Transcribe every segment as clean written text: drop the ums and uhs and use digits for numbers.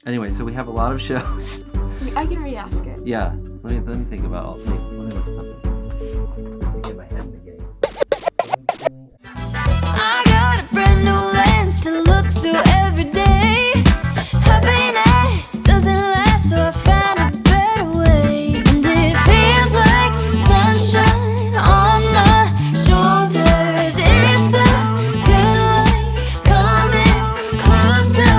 Anyway, so we have a lot of shows. I can re-ask it. Yeah, let me think about. Let me look at something. Let me get my head in the game. I got a brand new lens to look through every day. Happiness doesn't last, so I found a better way. And it feels like sunshine on my shoulders. It's the good life coming closer.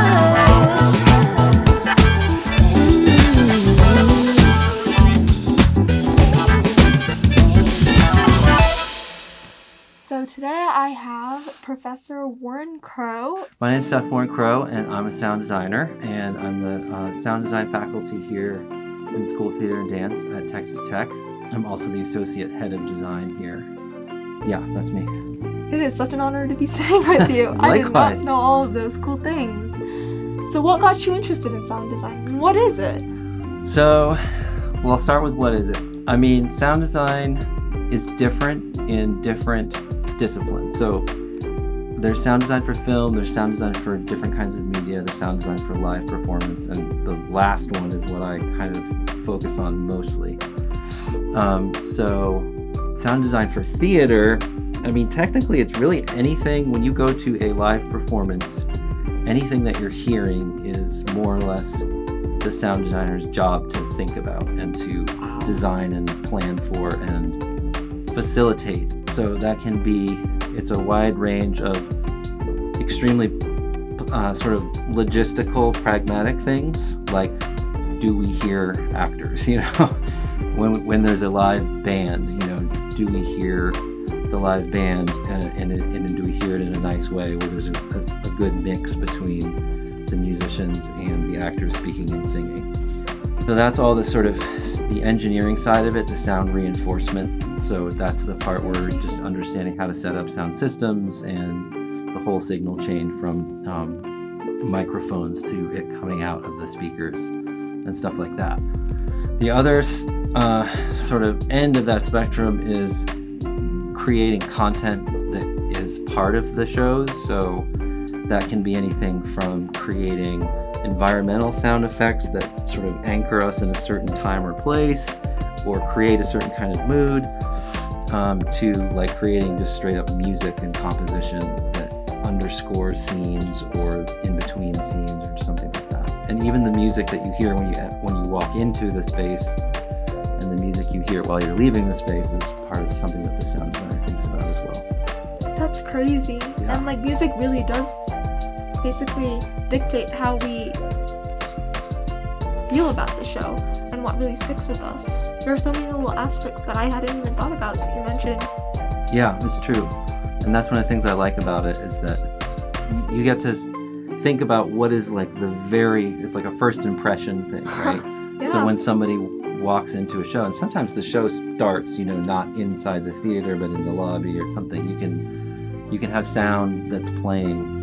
So today I have Professor Warren Crow. My name is Seth Warren Crow, and I'm a sound designer, and I'm the sound design faculty here in the School of Theater and Dance at Texas Tech. I'm also the associate head of design here. Yeah, that's me. It is such an honor to be sitting with you. I did not Likewise. know all of those cool things. So what got you interested in sound design? And what is it? So, well, I'll start with what is it. I mean, sound design is different in different disciplines. So there's sound design for film, there's sound design for different kinds of media, there's sound design for live performance, and the last one is what I kind of focus on mostly. So sound design for theater, I mean, technically it's really anything, when you go to a live performance, anything that you're hearing is more or less the sound designer's job to think about and to design and plan for and facilitate. So that can be, it's a wide range of extremely sort of logistical, pragmatic things, like do we hear actors, you know? when there's a live band, you know, do we hear the live band and do we hear it in a nice way where there's a good mix between the musicians and the actors speaking and singing. So that's all the sort of the engineering side of it, the sound reinforcement. So that's the part where we're just understanding how to set up sound systems and the whole signal chain from microphones to it coming out of the speakers and stuff like that. The other sort of end of that spectrum is creating content that is part of the shows. So that can be anything from creating environmental sound effects that sort of anchor us in a certain time or place or create a certain kind of mood, to like creating just straight up music and composition that underscores scenes or in between scenes or something like that. And even the music that you hear when you walk into the space and the music you hear while you're leaving the space is part of something that the sound designer thinks about as well. That's crazy. Yeah. And like music really does basically dictate how we feel about the show and what really sticks with us. There are so many little aspects that I hadn't even thought about that you mentioned. Yeah, it's true. And that's one of the things I like about it is that you get to think about what is like it's like a first impression thing, right? Yeah. So when somebody walks into a show, and sometimes the show starts, you know, not inside the theater, but in the lobby or something, you can have sound that's playing,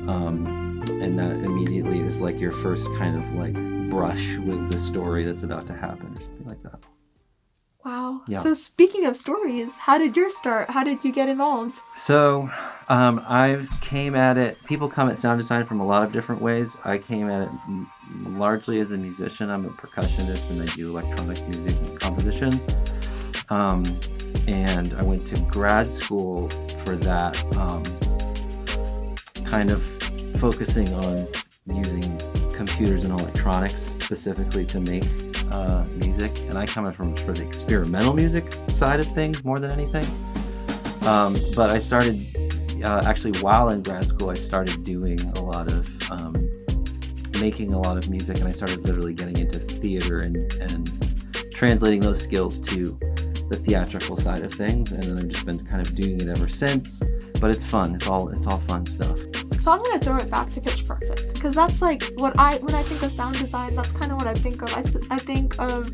and that immediately is like your first kind of like brush with the story that's about to happen or something like that. Wow. Yeah. So speaking of stories, how did yours start? How did you get involved? So I came at it, people come at sound design from a lot of different ways. I came at it largely as a musician. I'm a percussionist and I do electronic music and composition. And I went to grad school for that, kind of focusing on using computers and electronics specifically to make music. And I come from sort of the experimental music side of things more than anything. But I started, actually while in grad school, I started doing a lot of, making a lot of music, and I started literally getting into theater and translating those skills to the theatrical side of things. And then I've just been kind of doing it ever since. But it's fun. It's all fun stuff. So I'm gonna throw it back to Pitch Perfect, because that's like when I think of sound design, that's kind of what I think of. I think of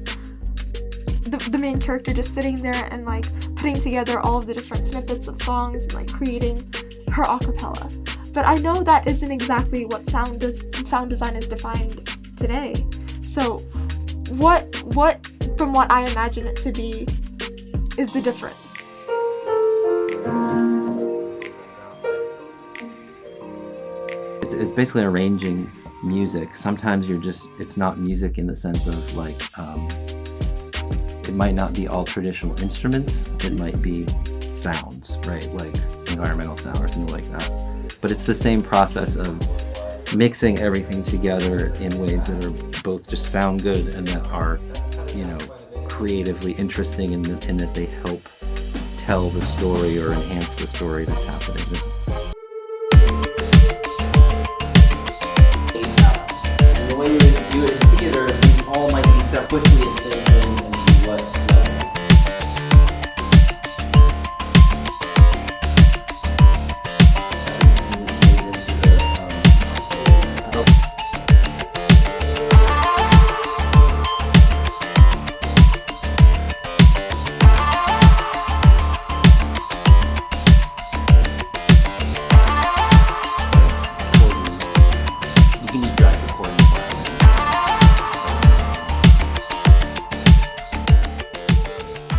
the main character just sitting there and like putting together all of the different snippets of songs and like creating her a cappella. But I know that isn't exactly what sound design is defined today. So what from what I imagine it to be is the difference? it's basically arranging music. Sometimes it's not music in the sense of like, it might not be all traditional instruments. It might be sounds, right? Like environmental sound or something like that. But it's the same process of mixing everything together in ways that are both just sound good and that are, you know, creatively interesting in that they help tell the story or enhance the story that's happening. And the way you do it in theater, these all might be set quickly and fit in and do what.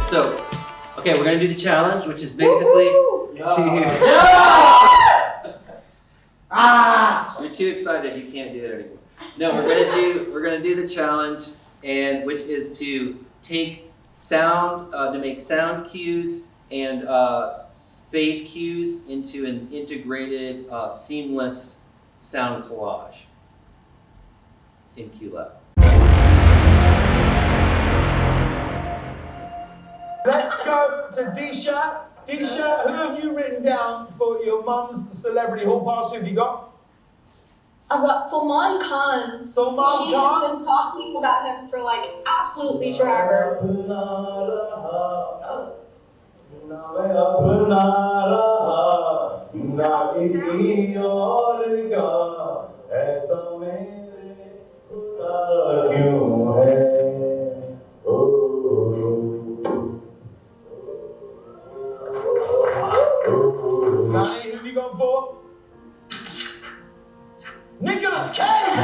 So, okay, we're gonna do the challenge, which is basically. You're too excited. You can't do that anymore. No, we're gonna do the challenge, and which is to take sound to make sound cues and fade cues into an integrated, seamless sound collage in QLab. Let's go to Disha. Disha, who have you written down for your mum's celebrity hall pass? Who have you got? I've got Salman Khan. Salman She's Khan? been talking about him for like absolutely forever. Nani, who have you gone for? Nicolas Cage!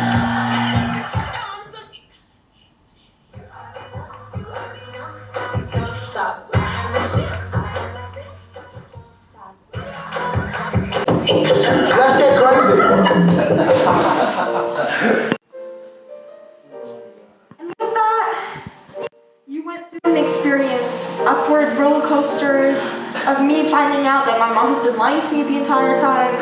Stop. Let's get crazy. And with that, you went through an experience, upward roller coasters of me finding out that my mom has been lying to me the entire time,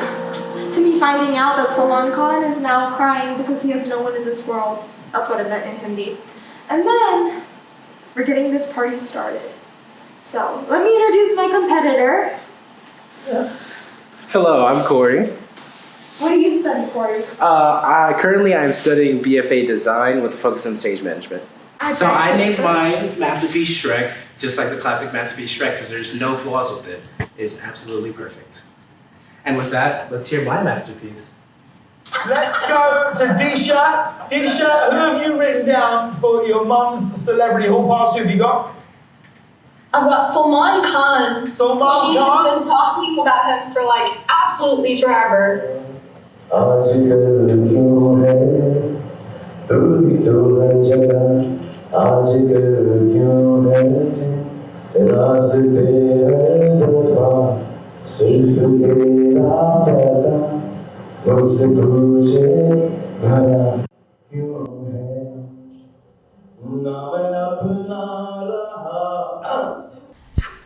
to me finding out that Salman Khan is now crying because he has no one in this world. That's what it meant in Hindi. And then, we're getting this party started. So, let me introduce my competitor. Hello, I'm Corey. What do you study, Corey? Currently I'm studying BFA Design with a focus on stage management. So I named mine Masterpiece Shrek, just like the classic Masterpiece Shrek, because there's no flaws with it. It's absolutely perfect. And with that, let's hear my masterpiece. Let's go to Disha. Disha, who have you written down for your mum's celebrity hall pass? Who have you got? I've got Salman Khan. Salman She's Khan? been talking about him for like absolutely forever.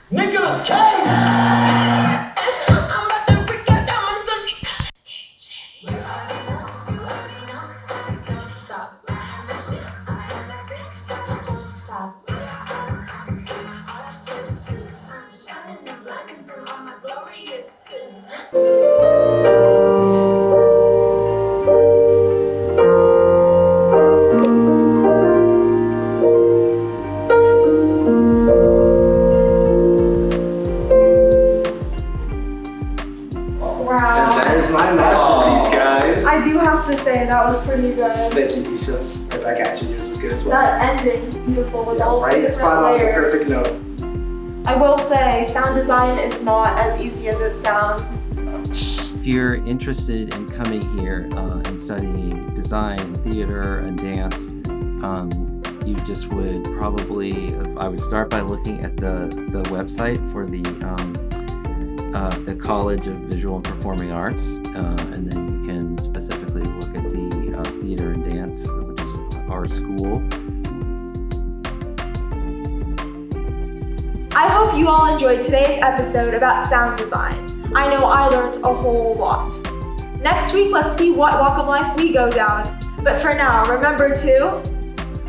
Nicolas Cage! Stop. Stop. Wow. There's my masterpiece, guys. I do have to say, that was pretty good. Thank you, Disha. Right back at you. Yours was good as well. That ending, beautiful with all the Right different spot on the layers. perfect note. I will say, sound design is not as easy as it sounds. If you're interested in coming here and studying design, theater, and dance, you just would probably, I would start by looking at the website for the College of Visual and Performing Arts, and then you can our school. I hope you all enjoyed today's episode about sound design. I know I learned a whole lot. Next week, let's see what walk of life we go down. But for now, remember to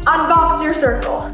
unbox your circle.